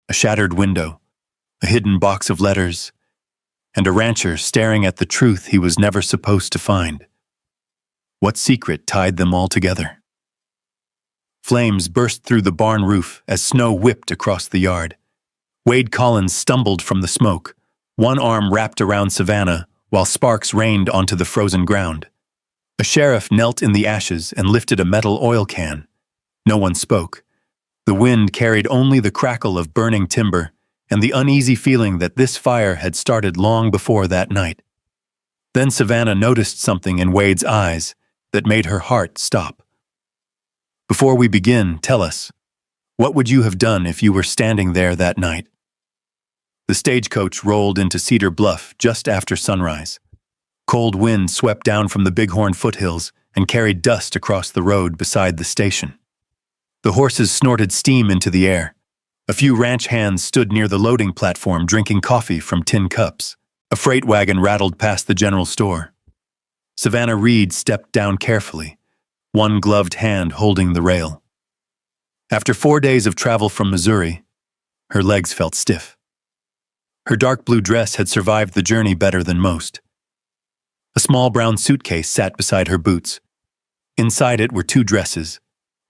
a shattered window, a hidden box of letters, and a rancher staring at the truth he was never supposed to find. What secret tied them all together? Flames burst through the barn roof as snow whipped across the yard. Wade Collins stumbled from the smoke, one arm wrapped around Savannah while sparks rained onto the frozen ground. A sheriff knelt in the ashes and lifted a metal oil can. No one spoke. The wind carried only the crackle of burning timber and the uneasy feeling that this fire had started long before that night. Then Savannah noticed something in Wade's eyes that made her heart stop. Before we begin, tell us, what would you have done if you were standing there that night? The stagecoach rolled into Cedar Bluff just after sunrise. Cold wind swept down from the Bighorn foothills and carried dust across the road beside the station. The horses snorted steam into the air. A few ranch hands stood near the loading platform drinking coffee from tin cups. A freight wagon rattled past the general store. Savannah Reed stepped down carefully, one gloved hand holding the rail. After 4 days of travel from Missouri, her legs felt stiff. Her dark blue dress had survived the journey better than most. A small brown suitcase sat beside her boots. Inside it were 2 dresses,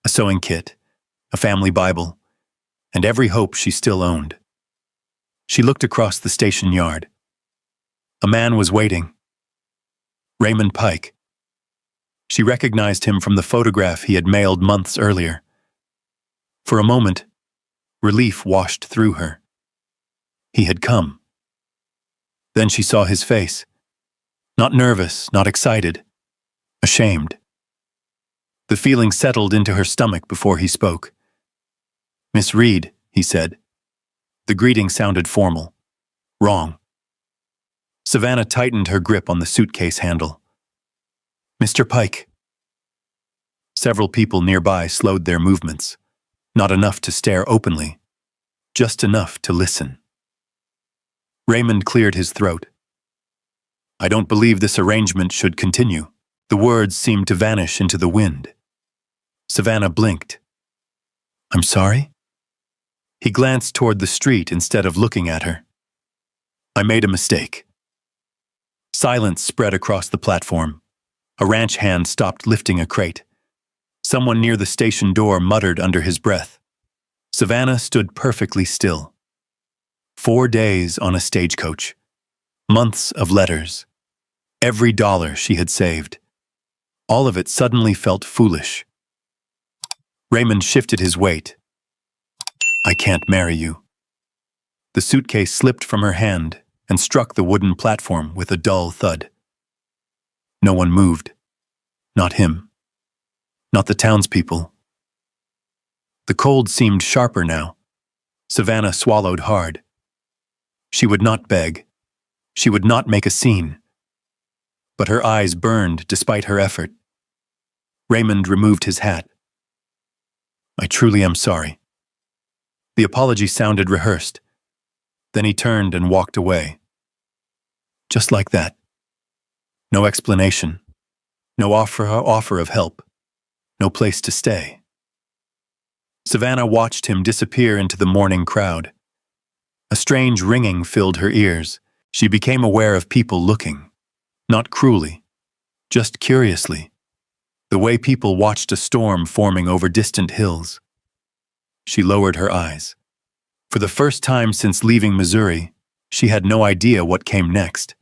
a sewing kit, a family Bible, and every hope she still owned. She looked across the station yard. A man was waiting. Raymond Pike. She recognized him from the photograph he had mailed months earlier. For a moment, relief washed through her. He had come. Then she saw his face. Not nervous, not excited, ashamed. The feeling settled into her stomach before he spoke. "Miss Reed," he said. The greeting sounded formal. Wrong. Savannah tightened her grip on the suitcase handle. "Mr. Pike." Several people nearby slowed their movements. Not enough to stare openly, just enough to listen. Raymond cleared his throat. "I don't believe this arrangement should continue." The words seemed to vanish into the wind. Savannah blinked. "I'm sorry?" He glanced toward the street instead of looking at her. "I made a mistake." Silence spread across the platform. A ranch hand stopped lifting a crate. Someone near the station door muttered under his breath. Savannah stood perfectly still. 4 days on a stagecoach. Months of letters. Every dollar she had saved. All of it suddenly felt foolish. Raymond shifted his weight. "I can't marry you." The suitcase slipped from her hand and struck the wooden platform with a dull thud. No one moved. Not him. Not the townspeople. The cold seemed sharper now. Savannah swallowed hard. She would not beg. She would not make a scene. But her eyes burned despite her effort. Raymond removed his hat. "I truly am sorry." The apology sounded rehearsed. Then he turned and walked away. Just like that. No explanation. No offer of help. No place to stay. Savannah watched him disappear into the morning crowd. A strange ringing filled her ears. She became aware of people looking. Not cruelly, just curiously. The way people watched a storm forming over distant hills. She lowered her eyes. For the first time since leaving Missouri, she had no idea what came next.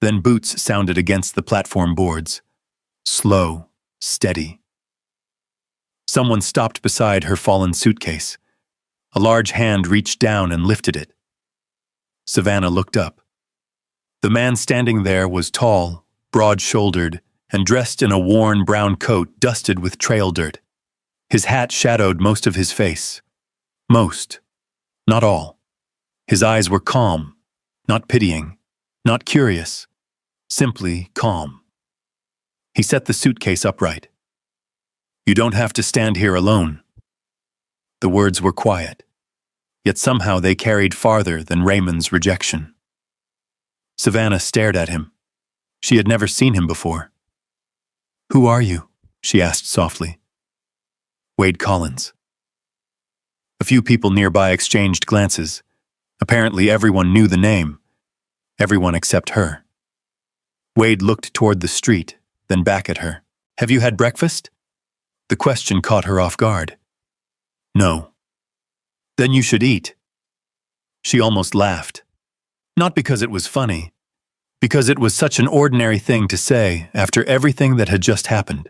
Then boots sounded against the platform boards. Slow, steady. Someone stopped beside her fallen suitcase. A large hand reached down and lifted it. Savannah looked up. The man standing there was tall, broad-shouldered, and dressed in a worn brown coat dusted with trail dirt. His hat shadowed most of his face. Most, not all. His eyes were calm, not pitying, not curious, simply calm. He set the suitcase upright. "You don't have to stand here alone." The words were quiet, yet somehow they carried farther than Raymond's rejection. Savannah stared at him. She had never seen him before. "Who are you?" she asked softly. "Wade Collins." A few people nearby exchanged glances. Apparently, everyone knew the name. Everyone except her. Wade looked toward the street, then back at her. "Have you had breakfast?" The question caught her off guard. "No." "Then you should eat." She almost laughed. Not because it was funny, because it was such an ordinary thing to say after everything that had just happened.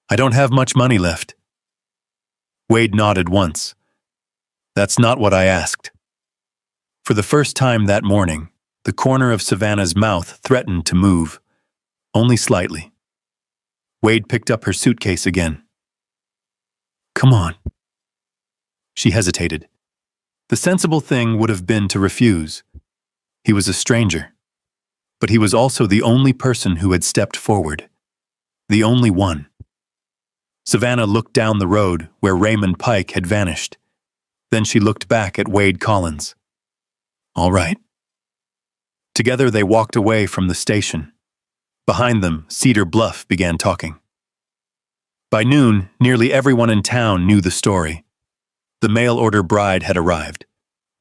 "I don't have much money left." Wade nodded once. "That's not what I asked." For the first time that morning, the corner of Savannah's mouth threatened to move, only slightly. Wade picked up her suitcase again. "Come on." She hesitated. The sensible thing would have been to refuse. He was a stranger, but he was also the only person who had stepped forward. The only one. Savannah looked down the road where Raymond Pike had vanished. Then she looked back at Wade Collins. "All right." Together they walked away from the station. Behind them, Cedar Bluff began talking. By noon, nearly everyone in town knew the story. The mail-order bride had arrived.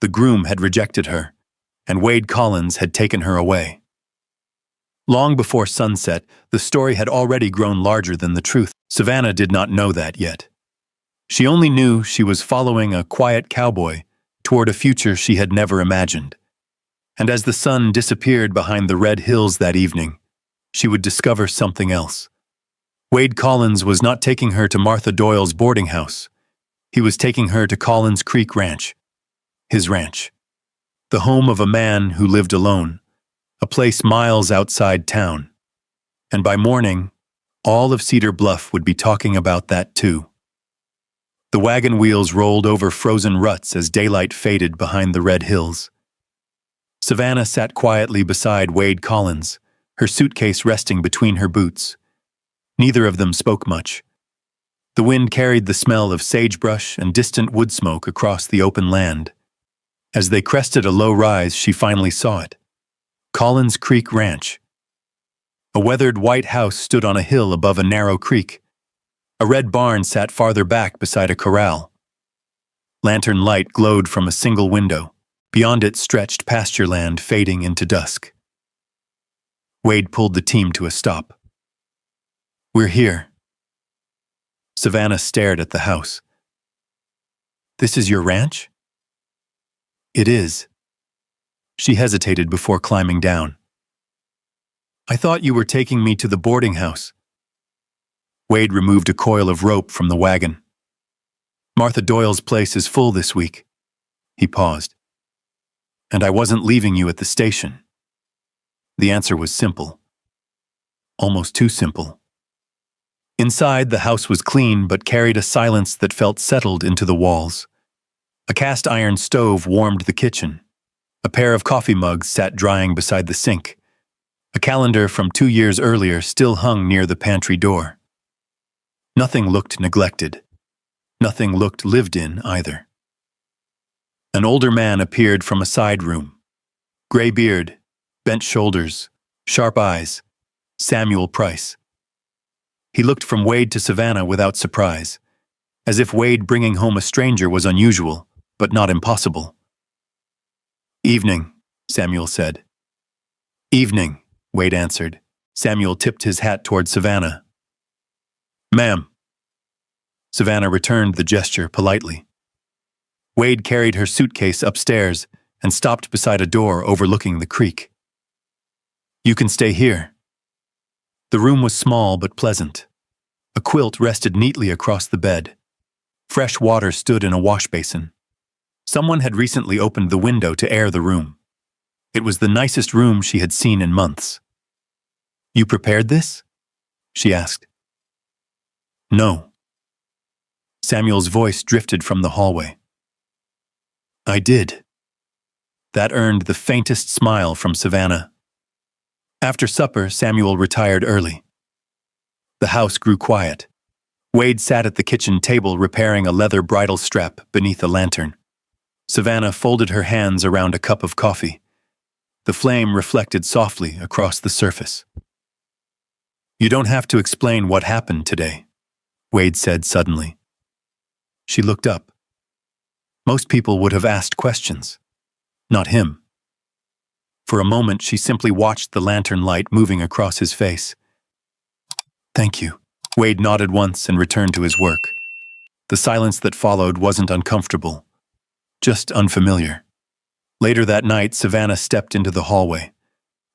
The groom had rejected her, and Wade Collins had taken her away. Long before sunset, the story had already grown larger than the truth. Savannah did not know that yet. She only knew she was following a quiet cowboy toward a future she had never imagined. And as the sun disappeared behind the red hills that evening, she would discover something else. Wade Collins was not taking her to Martha Doyle's boarding house. He was taking her to Collins Creek Ranch. His ranch. The home of a man who lived alone, a place miles outside town. And by morning, all of Cedar Bluff would be talking about that too. The wagon wheels rolled over frozen ruts as daylight faded behind the red hills. Savannah sat quietly beside Wade Collins, her suitcase resting between her boots. Neither of them spoke much. The wind carried the smell of sagebrush and distant wood smoke across the open land. As they crested a low rise, she finally saw it. Collins Creek Ranch. A weathered white house stood on a hill above a narrow creek. A red barn sat farther back beside a corral. Lantern light glowed from a single window. Beyond it stretched pasture land fading into dusk. Wade pulled the team to a stop. "We're here." Savannah stared at the house. "This is your ranch?" "It is." She hesitated before climbing down. "I thought you were taking me to the boarding house." Wade removed a coil of rope from the wagon. "Martha Doyle's place is full this week." He paused. "And I wasn't leaving you at the station." The answer was simple. Almost too simple. Inside, the house was clean but carried a silence that felt settled into the walls. A cast iron stove warmed the kitchen. A pair of coffee mugs sat drying beside the sink. A calendar from 2 years earlier still hung near the pantry door. Nothing looked neglected. Nothing looked lived in either. An older man appeared from a side room. Gray beard, bent shoulders, sharp eyes. Samuel Price. He looked from Wade to Savannah without surprise, as if Wade bringing home a stranger was unusual, but not impossible. "Evening," Samuel said. "Evening," Wade answered. Samuel tipped his hat toward Savannah. "Ma'am." Savannah returned the gesture politely. Wade carried her suitcase upstairs and stopped beside a door overlooking the creek. "You can stay here." The room was small but pleasant. A quilt rested neatly across the bed. Fresh water stood in a wash basin. Someone had recently opened the window to air the room. It was the nicest room she had seen in months. "You prepared this?" she asked. "No." Samuel's voice drifted from the hallway. "I did." That earned the faintest smile from Savannah. After supper, Samuel retired early. The house grew quiet. Wade sat at the kitchen table repairing a leather bridle strap beneath a lantern. Savannah folded her hands around a cup of coffee. The flame reflected softly across the surface. "You don't have to explain what happened today," Wade said suddenly. She looked up. Most people would have asked questions. Not him. For a moment, she simply watched the lantern light moving across his face. "Thank you." Wade nodded once and returned to his work. The silence that followed wasn't uncomfortable, just unfamiliar. Later that night, Savannah stepped into the hallway.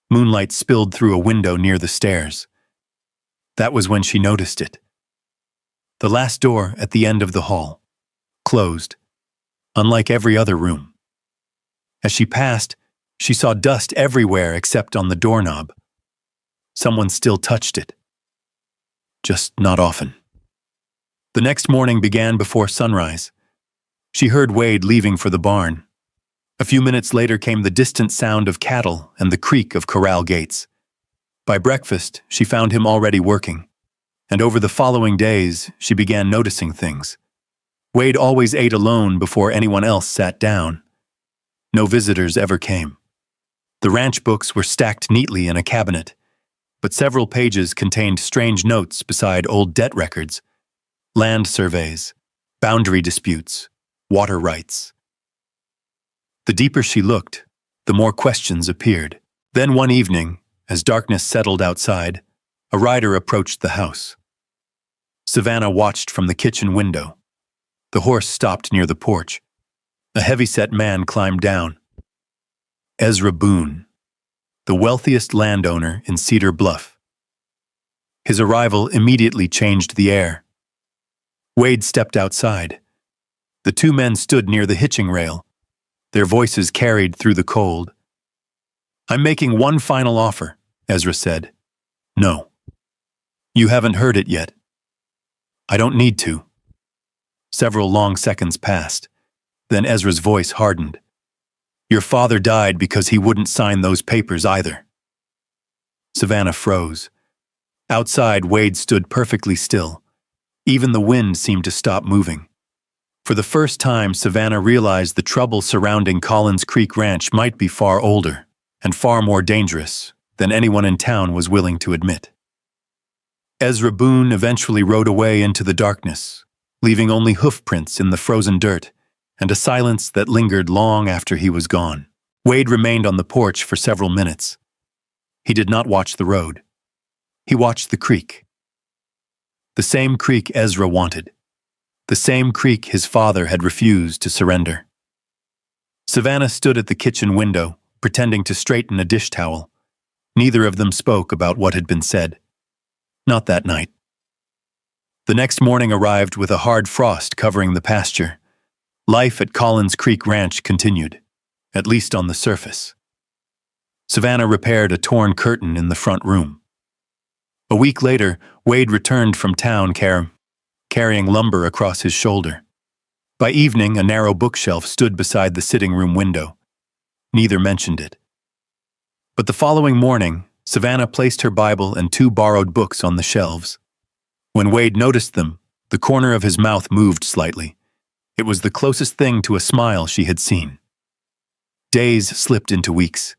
Moonlight spilled through a window near the stairs. That was when she noticed it. The last door at the end of the hall, closed, unlike every other room. As she passed, she saw dust everywhere except on the doorknob. Someone still touched it. Just not often. The next morning began before sunrise. She heard Wade leaving for the barn. A few minutes later came the distant sound of cattle and the creak of corral gates. By breakfast, she found him already working, and over the following days, she began noticing things. Wade always ate alone before anyone else sat down. No visitors ever came. The ranch books were stacked neatly in a cabinet, but several pages contained strange notes beside old debt records, land surveys, boundary disputes, water rights. The deeper she looked, the more questions appeared. Then one evening, as darkness settled outside, a rider approached the house. Savannah watched from the kitchen window. The horse stopped near the porch. A heavy-set man climbed down. Ezra Boone, the wealthiest landowner in Cedar Bluff. His arrival immediately changed the air. Wade stepped outside. The two men stood near the hitching rail. Their voices carried through the cold. "I'm making one final offer," Ezra said. "No. You haven't heard it yet." "I don't need to." Several long seconds passed. Then Ezra's voice hardened. "Your father died because he wouldn't sign those papers either." Savannah froze. Outside, Wade stood perfectly still. Even the wind seemed to stop moving. For the first time, Savannah realized the trouble surrounding Collins Creek Ranch might be far older and far more dangerous than anyone in town was willing to admit. Ezra Boone eventually rode away into the darkness, leaving only hoofprints in the frozen dirt and a silence that lingered long after he was gone. Wade remained on the porch for several minutes. He did not watch the road. He watched the creek. The same creek Ezra wanted. The same creek his father had refused to surrender. Savannah stood at the kitchen window, pretending to straighten a dish towel. Neither of them spoke about what had been said. Not that night. The next morning arrived with a hard frost covering the pasture. Life at Collins Creek Ranch continued, at least on the surface. Savannah repaired a torn curtain in the front room. A week later, Wade returned from town carrying lumber across his shoulder. By evening, a narrow bookshelf stood beside the sitting room window. Neither mentioned it. But the following morning, Savannah placed her Bible and 2 borrowed books on the shelves. When Wade noticed them, the corner of his mouth moved slightly. It was the closest thing to a smile she had seen. Days slipped into weeks.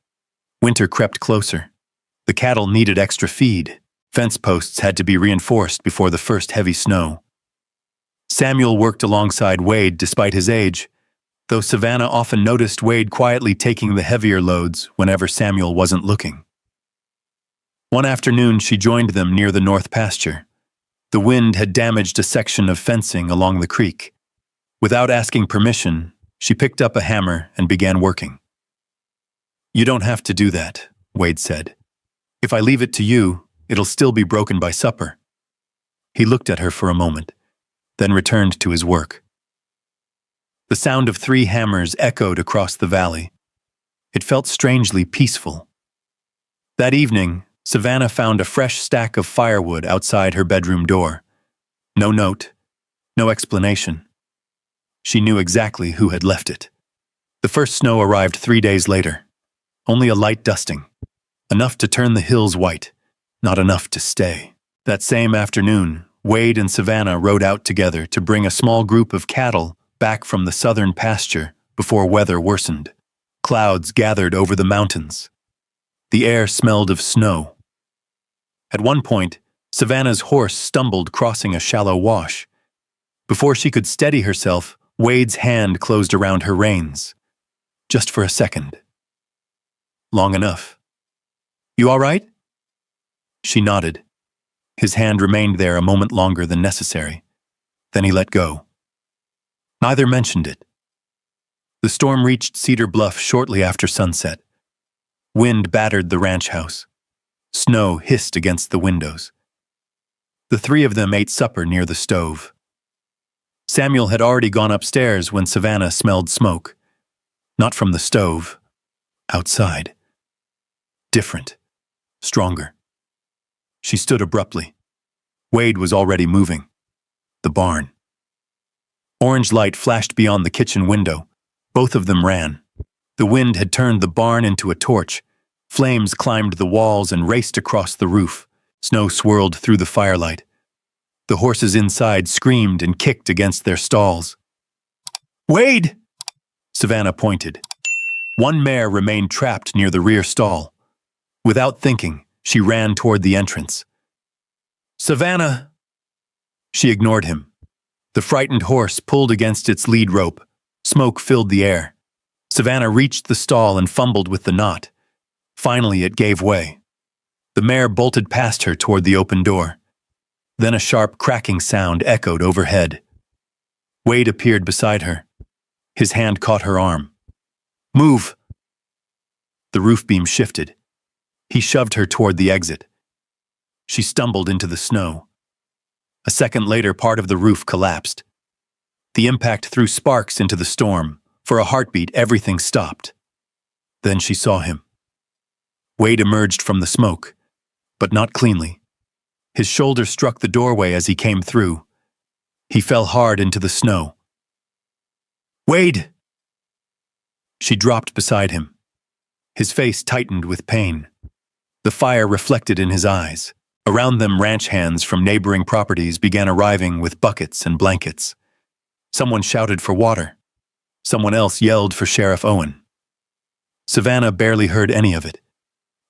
Winter crept closer. The cattle needed extra feed. Fence posts had to be reinforced before the first heavy snow. Samuel worked alongside Wade despite his age, though Savannah often noticed Wade quietly taking the heavier loads whenever Samuel wasn't looking. One afternoon, she joined them near the north pasture. The wind had damaged a section of fencing along the creek. Without asking permission, she picked up a hammer and began working. "You don't have to do that," Wade said. "If I leave it to you, it'll still be broken by supper." He looked at her for a moment, then returned to his work. The sound of 3 hammers echoed across the valley. It felt strangely peaceful. That evening, Savannah found a fresh stack of firewood outside her bedroom door. No note, no explanation. She knew exactly who had left it. The first snow arrived 3 days later. Only a light dusting. Enough to turn the hills white, not enough to stay. That same afternoon, Wade and Savannah rode out together to bring a small group of cattle back from the southern pasture before weather worsened. Clouds gathered over the mountains. The air smelled of snow. At one point, Savannah's horse stumbled crossing a shallow wash. Before she could steady herself, Wade's hand closed around her reins, just for a second. Long enough. You all right? She nodded. His hand remained there a moment longer than necessary. Then he let go. Neither mentioned it. The storm reached Cedar Bluff shortly after sunset. Wind battered the ranch house. Snow hissed against the windows. The three of them ate supper near the stove. Samuel had already gone upstairs when Savannah smelled smoke. Not from the stove. Outside. Different. Stronger. She stood abruptly. Wade was already moving. The barn. Orange light flashed beyond the kitchen window. Both of them ran. The wind had turned the barn into a torch. Flames climbed the walls and raced across the roof. Snow swirled through the firelight. The horses inside screamed and kicked against their stalls. "Wade!" Savannah pointed. One mare remained trapped near the rear stall. Without thinking, she ran toward the entrance. "Savannah!" She ignored him. The frightened horse pulled against its lead rope. Smoke filled the air. Savannah reached the stall and fumbled with the knot. Finally, it gave way. The mare bolted past her toward the open door. Then a sharp cracking sound echoed overhead. Wade appeared beside her. His hand caught her arm. "Move!" The roof beam shifted. He shoved her toward the exit. She stumbled into the snow. A second later, part of the roof collapsed. The impact threw sparks into the storm. For a heartbeat, everything stopped. Then she saw him. Wade emerged from the smoke, but not cleanly. His shoulder struck the doorway as he came through. He fell hard into the snow. "Wade!" She dropped beside him. His face tightened with pain. The fire reflected in his eyes. Around them, ranch hands from neighboring properties began arriving with buckets and blankets. Someone shouted for water. Someone else yelled for Sheriff Owen. Savannah barely heard any of it.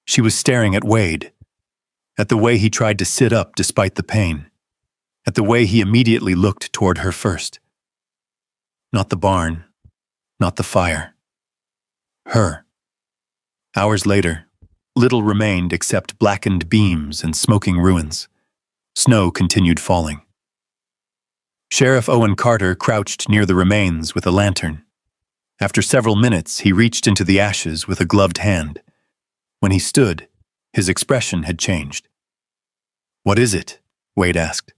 She was staring at Wade, at the way he tried to sit up despite the pain, at the way he immediately looked toward her first. Not the barn, not the fire. Her. Hours later, little remained except blackened beams and smoking ruins. Snow continued falling. Sheriff Owen Carter crouched near the remains with a lantern. After several minutes, he reached into the ashes with a gloved hand. When he stood, his expression had changed. "What is it?" Wade asked.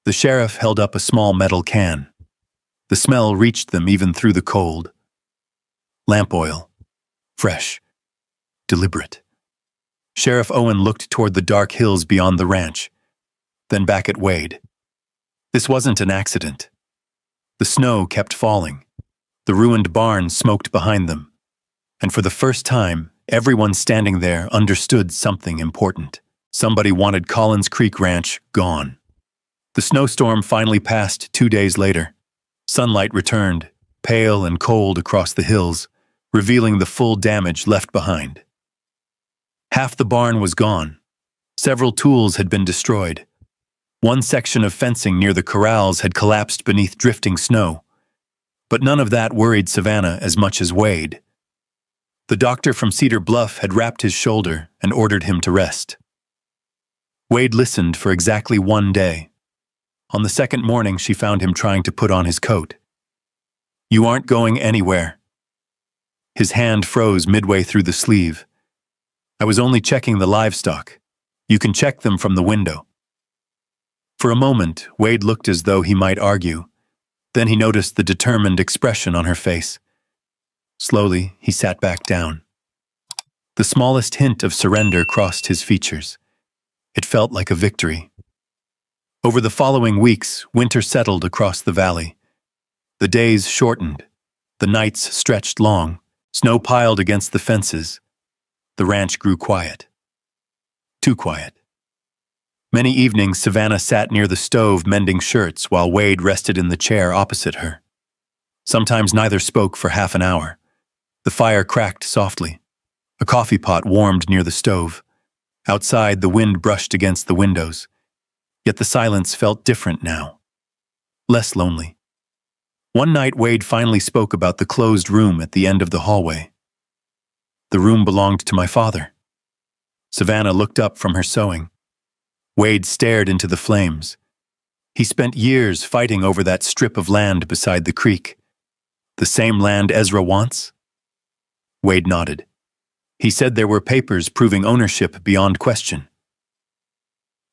The sheriff held up a small metal can. The smell reached them even through the cold. Lamp oil. Fresh. Deliberate. Sheriff Owen looked toward the dark hills beyond the ranch, then back at Wade. This wasn't an accident. The snow kept falling. The ruined barn smoked behind them. And for the first time, everyone standing there understood something important. Somebody wanted Collins Creek Ranch gone. The snowstorm finally passed 2 days later. Sunlight returned, pale and cold across the hills, revealing the full damage left behind. Half the barn was gone. Several tools had been destroyed. One section of fencing near the corrals had collapsed beneath drifting snow. But none of that worried Savannah as much as Wade. The doctor from Cedar Bluff had wrapped his shoulder and ordered him to rest. Wade listened for exactly 1 day. On the second morning, she found him trying to put on his coat. "You aren't going anywhere." His hand froze midway through the sleeve. "I was only checking the livestock. You can check them from the window." For a moment, Wade looked as though he might argue. Then he noticed the determined expression on her face. Slowly, he sat back down. The smallest hint of surrender crossed his features. It felt like a victory. Over the following weeks, winter settled across the valley. The days shortened. The nights stretched long. Snow piled against the fences. The ranch grew quiet. Too quiet. Many evenings, Savannah sat near the stove mending shirts while Wade rested in the chair opposite her. Sometimes neither spoke for half an hour. The fire cracked softly. A coffee pot warmed near the stove. Outside, the wind brushed against the windows. Yet the silence felt different now. Less lonely. One night, Wade finally spoke about the closed room at the end of the hallway. The room belonged to my father. Savannah looked up from her sewing. Wade stared into the flames. He spent years fighting over that strip of land beside the creek. The same land Ezra wants? Wade nodded. He said there were papers proving ownership beyond question.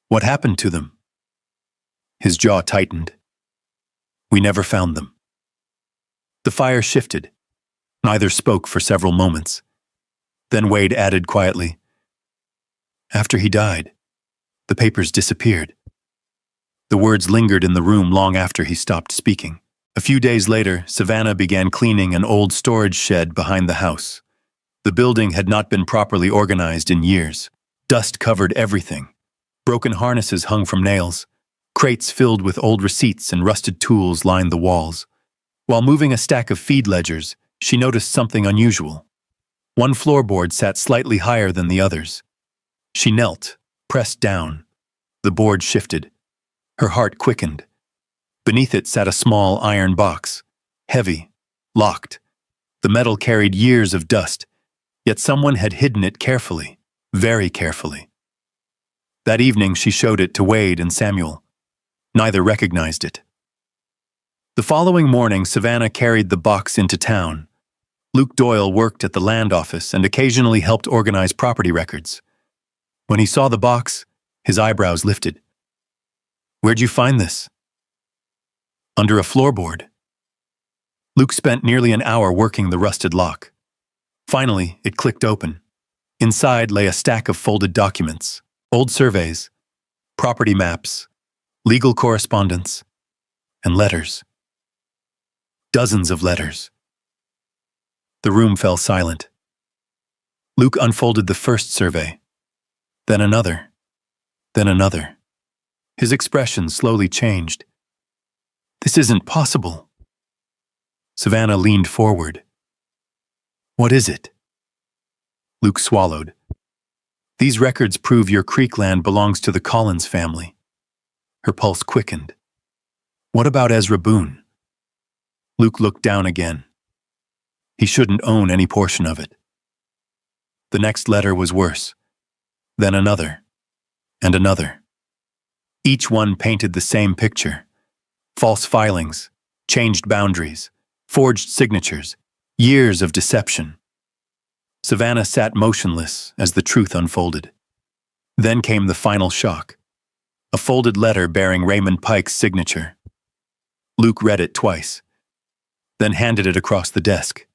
What happened to them? His jaw tightened. We never found them. The fire shifted. Neither spoke for several moments. Then Wade added quietly, after he died, the papers disappeared. The words lingered in the room long after he stopped speaking. A few days later, Savannah began cleaning an old storage shed behind the house. The building had not been properly organized in years. Dust covered everything. Broken harnesses hung from nails. Crates filled with old receipts and rusted tools lined the walls. While moving a stack of feed ledgers, she noticed something unusual. One floorboard sat slightly higher than the others. She knelt, pressed down. The board shifted. Her heart quickened. Beneath it sat a small iron box, heavy, locked. The metal carried years of dust, yet someone had hidden it carefully, very carefully. That evening she showed it to Wade and Samuel. Neither recognized it. The following morning, Savannah carried the box into town. Luke Doyle worked at the land office and occasionally helped organize property records. When he saw the box, his eyebrows lifted. Where'd you find this? Under a floorboard. Luke spent nearly an hour working the rusted lock. Finally, it clicked open. Inside lay a stack of folded documents, old surveys, property maps, legal correspondence, and letters. Dozens of letters. The room fell silent. Luke unfolded the first survey, then another, then another. His expression slowly changed. This isn't possible. Savannah leaned forward. What is it? Luke swallowed. These records prove your creek land belongs to the Collins family. Her pulse quickened. What about Ezra Boone? Luke looked down again. He shouldn't own any portion of it. The next letter was worse. Then another, and another. Each one painted the same picture. False filings, changed boundaries, forged signatures, years of deception. Savannah sat motionless as the truth unfolded. Then came the final shock. A folded letter bearing Raymond Pike's signature. Luke read it twice, then handed it across the desk.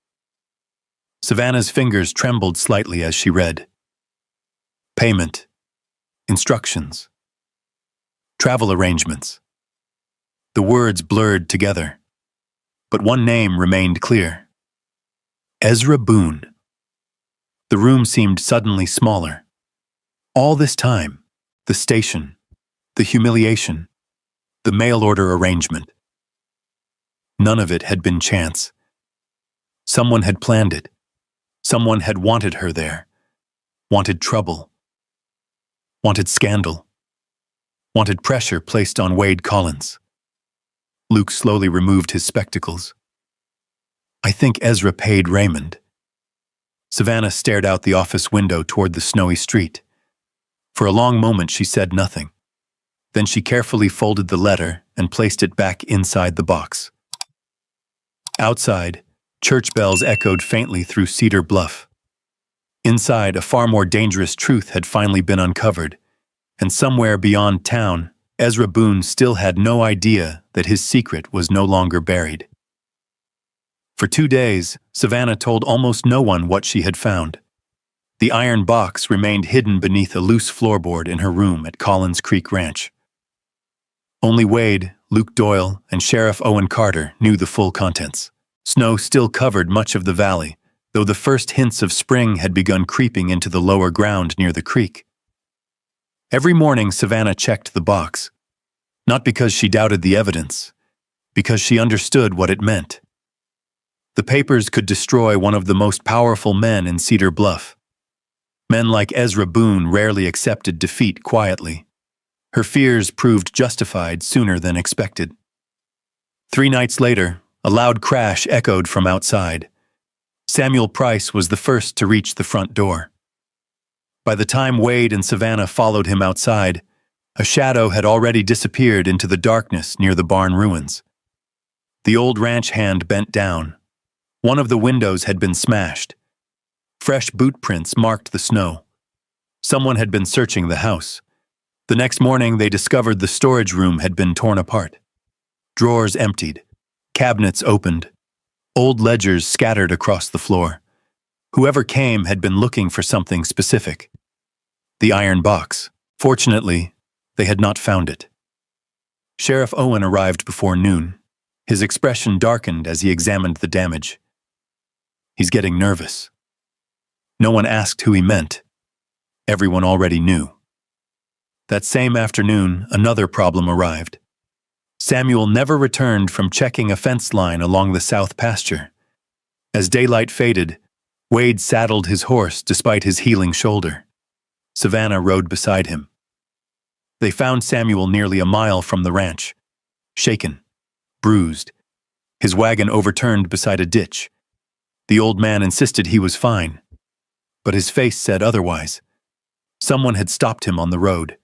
Savannah's fingers trembled slightly as she read. Payment, instructions, travel arrangements. The words blurred together, but one name remained clear. Ezra Boone. The room seemed suddenly smaller. All this time, the station, the humiliation, the mail order arrangement. None of it had been chance. Someone had planned it. Someone had wanted her there, wanted trouble, wanted scandal, wanted pressure placed on Wade Collins. Luke slowly removed his spectacles. I think Ezra paid Raymond. Savannah stared out the office window toward the snowy street. For a long moment she said nothing. Then she carefully folded the letter and placed it back inside the box. Outside, church bells echoed faintly through Cedar Bluff. Inside, a far more dangerous truth had finally been uncovered, and somewhere beyond town, Ezra Boone still had no idea that his secret was no longer buried. For 2 days, Savannah told almost no one what she had found. The iron box remained hidden beneath a loose floorboard in her room at Collins Creek Ranch. Only Wade, Luke Doyle, and Sheriff Owen Carter knew the full contents. Snow still covered much of the valley, though the first hints of spring had begun creeping into the lower ground near the creek. Every morning, Savannah checked the box, not because she doubted the evidence, because she understood what it meant. The papers could destroy one of the most powerful men in Cedar Bluff. Men like Ezra Boone rarely accepted defeat quietly. Her fears proved justified sooner than expected. 3 nights later, A loud crash echoed from outside. Samuel Price was the first to reach the front door. By the time Wade and Savannah followed him outside, a shadow had already disappeared into the darkness near the barn ruins. The old ranch hand bent down. One of the windows had been smashed. Fresh boot prints marked the snow. Someone had been searching the house. The next morning, they discovered the storage room had been torn apart. Drawers emptied. Cabinets opened. Old ledgers scattered across the floor. Whoever came had been looking for something specific. The iron box. Fortunately, they had not found it. Sheriff Owen arrived before noon. His expression darkened as he examined the damage. He's getting nervous. No one asked who he meant. Everyone already knew. That same afternoon, another problem arrived. Samuel never returned from checking a fence line along the south pasture. As daylight faded, Wade saddled his horse despite his healing shoulder. Savannah rode beside him. They found Samuel nearly a mile from the ranch, shaken, bruised, his wagon overturned beside a ditch. The old man insisted he was fine, but his face said otherwise. Someone had stopped him on the road.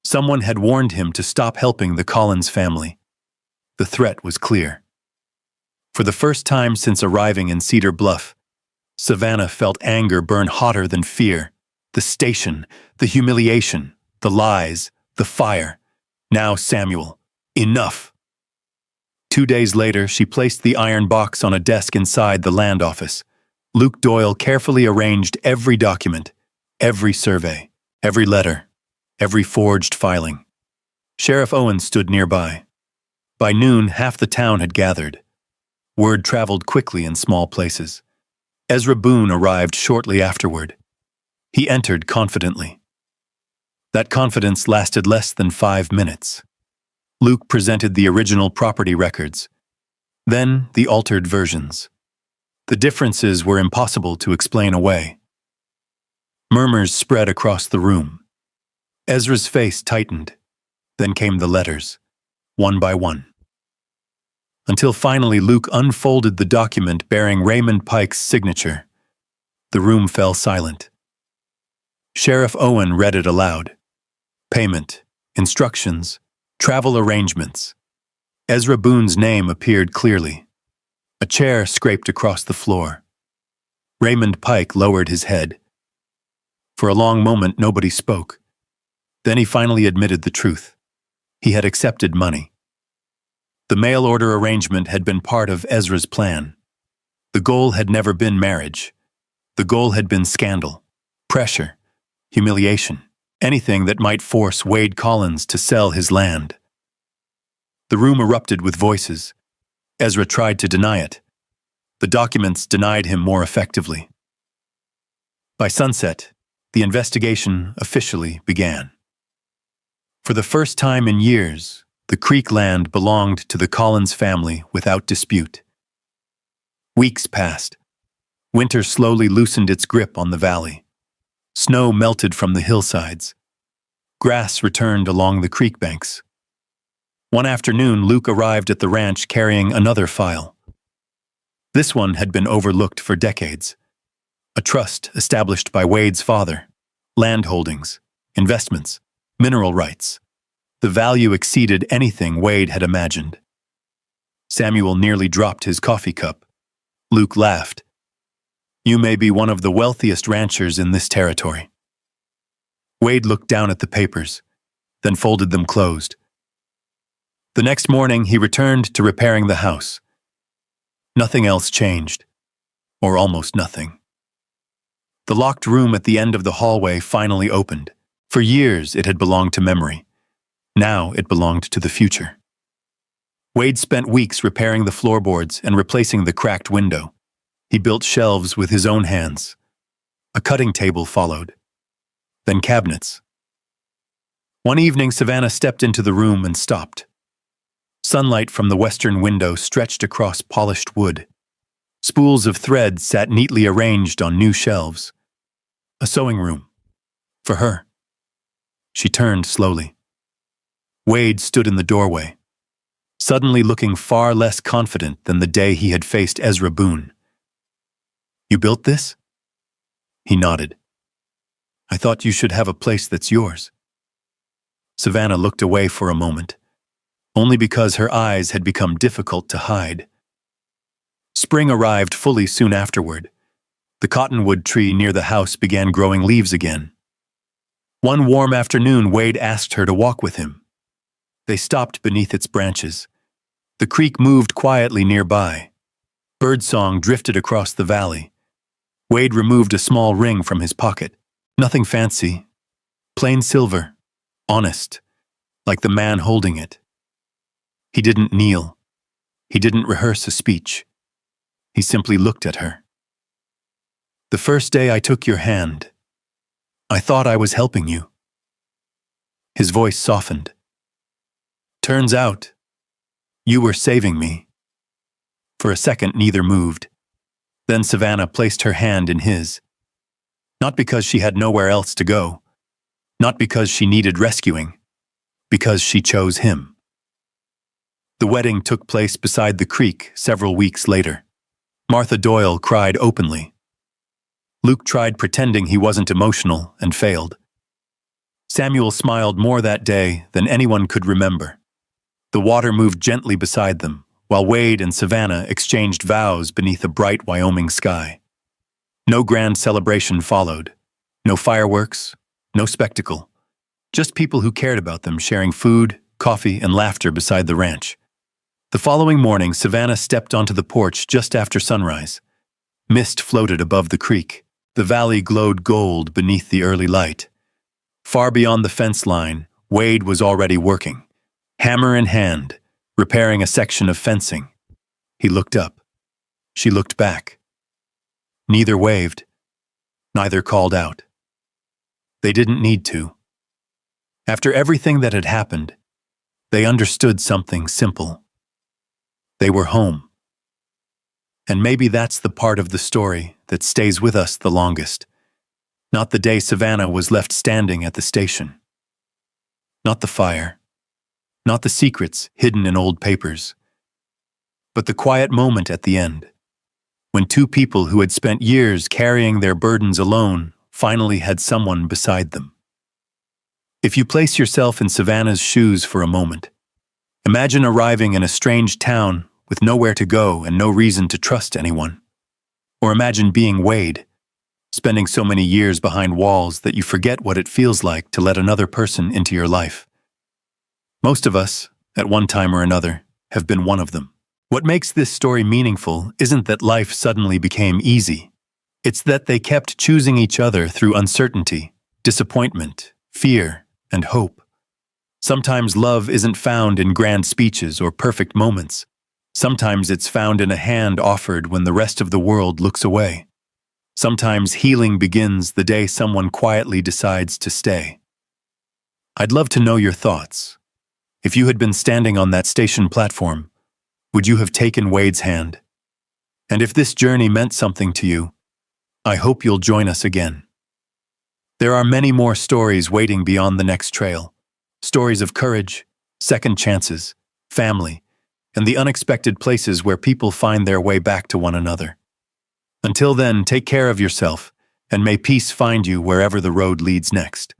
Someone had warned him to stop helping the Collins family. The threat was clear. For the first time since arriving in Cedar Bluff, Savannah felt anger burn hotter than fear. The station, the humiliation, the lies, the fire. Now Samuel, enough. 2 days later, she placed the iron box on a desk inside the land office. Luke Doyle carefully arranged every document, every survey, every letter, every forged filing. Sheriff Owen stood nearby. By noon, half the town had gathered. Word traveled quickly in small places. Ezra Boone arrived shortly afterward. He entered confidently. That confidence lasted less than 5 minutes. Luke presented the original property records, then the altered versions. The differences were impossible to explain away. Murmurs spread across the room. Ezra's face tightened. Then came the letters, one by one. Until finally Luke unfolded the document bearing Raymond Pike's signature. The room fell silent. Sheriff Owen read it aloud. Payment, instructions, travel arrangements. Ezra Boone's name appeared clearly. A chair scraped across the floor. Raymond Pike lowered his head. For a long moment, nobody spoke. Then he finally admitted the truth. He had accepted money. The mail order arrangement had been part of Ezra's plan. The goal had never been marriage. The goal had been scandal, pressure, humiliation, anything that might force Wade Collins to sell his land. The room erupted with voices. Ezra tried to deny it. The documents denied him more effectively. By sunset, the investigation officially began. For the first time in years, the Creek land belonged to the Collins family without dispute. Weeks passed. Winter slowly loosened its grip on the valley. Snow melted from the hillsides. Grass returned along the creek banks. One afternoon, Luke arrived at the ranch carrying another file. This one had been overlooked for decades. A trust established by Wade's father. Land holdings, investments, mineral rights. The value exceeded anything Wade had imagined. Samuel nearly dropped his coffee cup. Luke laughed. You may be one of the wealthiest ranchers in this territory. Wade looked down at the papers, then folded them closed. The next morning, he returned to repairing the house. Nothing else changed, or almost nothing. The locked room at the end of the hallway finally opened. For years, it had belonged to memory. Now it belonged to the future. Wade spent weeks repairing the floorboards and replacing the cracked window. He built shelves with his own hands. A cutting table followed. Then cabinets. One evening, Savannah stepped into the room and stopped. Sunlight from the western window stretched across polished wood. Spools of thread sat neatly arranged on new shelves. A sewing room. For her. She turned slowly. Wade stood in the doorway. suddenly looking far less confident than the day he had faced Ezra Boone. "You built this?" He nodded. "I thought you should have a place that's yours." Savannah looked away for a moment, only because her eyes had become difficult to hide. Spring arrived fully soon afterward. The cottonwood tree near the house began growing leaves again. One warm afternoon, Wade asked her to walk with him. They stopped beneath its branches. The creek moved quietly nearby. Birdsong drifted across the valley. Wade removed a small ring from his pocket. Nothing fancy. Plain silver. Honest. Like the man holding it. He didn't kneel. He didn't rehearse a speech. He simply looked at her. "The first day I took your hand, I thought I was helping you." His voice softened. "Turns out, you were saving me." For a second, neither moved. Then Savannah placed her hand in his. Not because she had nowhere else to go. Not because she needed rescuing. Because she chose him. The wedding took place beside the creek several weeks later. Martha Doyle cried openly. Luke tried pretending he wasn't emotional and failed. Samuel smiled more that day than anyone could remember. The water moved gently beside them, while Wade and Savannah exchanged vows beneath a bright Wyoming sky. No grand celebration followed. No fireworks, no spectacle. Just people who cared about them sharing food, coffee, and laughter beside the ranch. The following morning, Savannah stepped onto the porch just after sunrise. Mist floated above the creek. The valley glowed gold beneath the early light. Far beyond the fence line, Wade was already working, hammer in hand, repairing a section of fencing. He looked up. She looked back. Neither waved. Neither called out. They didn't need to. After everything that had happened, they understood something simple. They were home. And maybe that's the part of the story that stays with us the longest. Not the day Savannah was left standing at the station. Not the fire. Not the secrets hidden in old papers. But the quiet moment at the end, when two people who had spent years carrying their burdens alone finally had someone beside them. If you place yourself in Savannah's shoes for a moment, imagine arriving in a strange town with nowhere to go and no reason to trust anyone. Or imagine being Wade, spending so many years behind walls that you forget what it feels like to let another person into your life. Most of us, at one time or another, have been one of them. What makes this story meaningful isn't that life suddenly became easy. It's that they kept choosing each other through uncertainty, disappointment, fear, and hope. Sometimes love isn't found in grand speeches or perfect moments. Sometimes it's found in a hand offered when the rest of the world looks away. Sometimes healing begins the day someone quietly decides to stay. I'd love to know your thoughts. If you had been standing on that station platform, would you have taken Wade's hand? And if this journey meant something to you, I hope you'll join us again. There are many more stories waiting beyond the next trail. Stories of courage, second chances, family, and the unexpected places where people find their way back to one another. Until then, take care of yourself, and may peace find you wherever the road leads next.